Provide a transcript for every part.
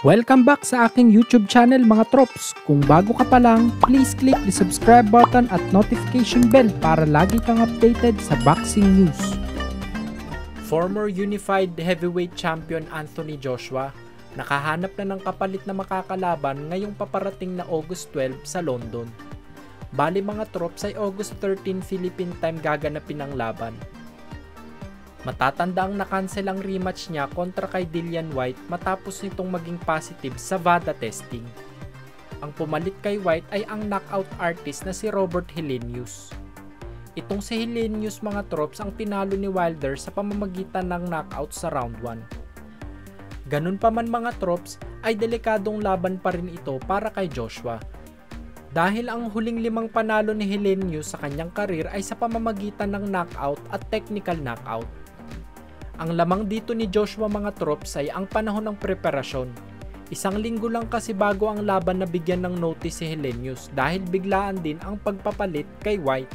Welcome back sa aking YouTube channel mga trops. Kung bago ka pa lang, please click the subscribe button at notification bell para lagi kang updated sa boxing news. Former Unified Heavyweight Champion Anthony Joshua nakahanap na ng kapalit na makakalaban ngayong paparating na August 12 sa London. Bali mga trops ay August 13 Philippine time gaganapin ang laban. Matatanda ang nakancel ang rematch niya kontra kay Dillian Whyte matapos nitong maging positive sa VADA testing. Ang pumalit kay Whyte ay ang knockout artist na si Robert Helenius. Itong si Helenius mga trops ang tinalo ni Wilder sa pamamagitan ng knockout sa round 1. Ganun pa man mga trops ay delikadong laban pa rin ito para kay Joshua. Dahil ang huling 5 panalo ni Helenius sa kanyang karir ay sa pamamagitan ng knockout at technical knockout. Ang lamang dito ni Joshua mga trops ay ang panahon ng preparasyon. 1 linggo lang kasi bago ang laban na bigyan ng notice si Helenius dahil biglaan din ang pagpapalit kay Whyte.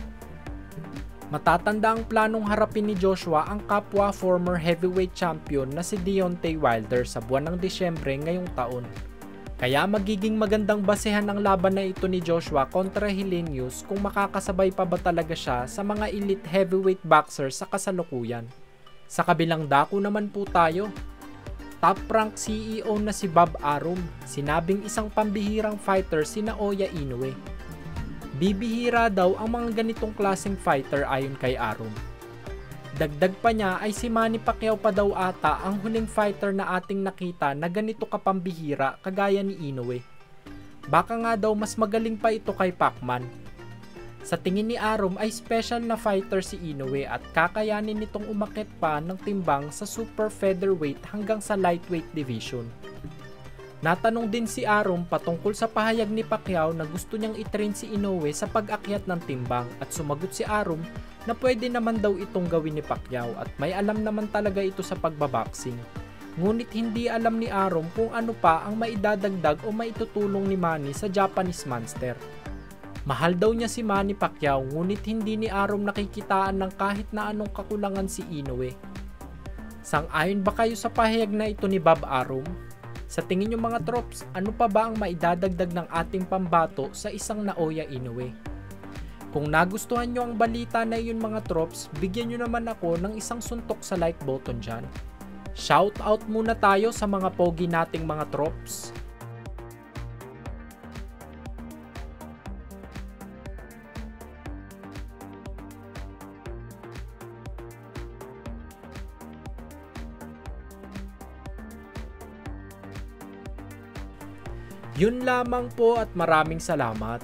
Matatanda ang planong harapin ni Joshua ang kapwa former heavyweight champion na si Deontay Wilder sa buwan ng Disyembre ngayong taon. Kaya magiging magandang basehan ang laban na ito ni Joshua kontra Helenius kung makakasabay pa ba talaga siya sa mga elite heavyweight boxers sa kasalukuyan. Sa kabilang dako naman po tayo, top rank CEO na si Bob Arum, sinabing isang pambihirang fighter si Naoya Inoue. Bibihira daw ang mga ganitong klaseng fighter ayon kay Arum. Dagdag pa niya ay si Manny Pacquiao pa daw ata ang huling fighter na ating nakita na ganito kapambihira kagaya ni Inoue. Baka nga daw mas magaling pa ito kay Pacman. Sa tingin ni Arum ay special na fighter si Inoue at kakayanin nitong umakyat pa ng timbang sa super featherweight hanggang sa lightweight division. Natanong din si Arum patungkol sa pahayag ni Pacquiao na gusto niyang itrain si Inoue sa pag-akyat ng timbang at sumagot si Arum na pwede naman daw itong gawin ni Pacquiao at may alam naman talaga ito sa pagbaboxing. Ngunit hindi alam ni Arum kung ano pa ang maidadagdag o maitutulong ni Manny sa Japanese Monster. Mahal daw niya si Manny Pacquiao ngunit hindi ni Arum nakikitaan ng kahit na anong kakulangan si Inoue. Sang-ayon ba kayo sa pahayag na ito ni Bob Arum? Sa tingin niyo mga trops, ano pa ba ang maidadagdag ng ating pambato sa isang Naoya Inoue? Kung nagustuhan niyo ang balita na iyon mga trops, bigyan niyo naman ako ng isang suntok sa like button dyan. Shout out muna tayo sa mga pogi nating mga trops. Yun lamang po at maraming salamat.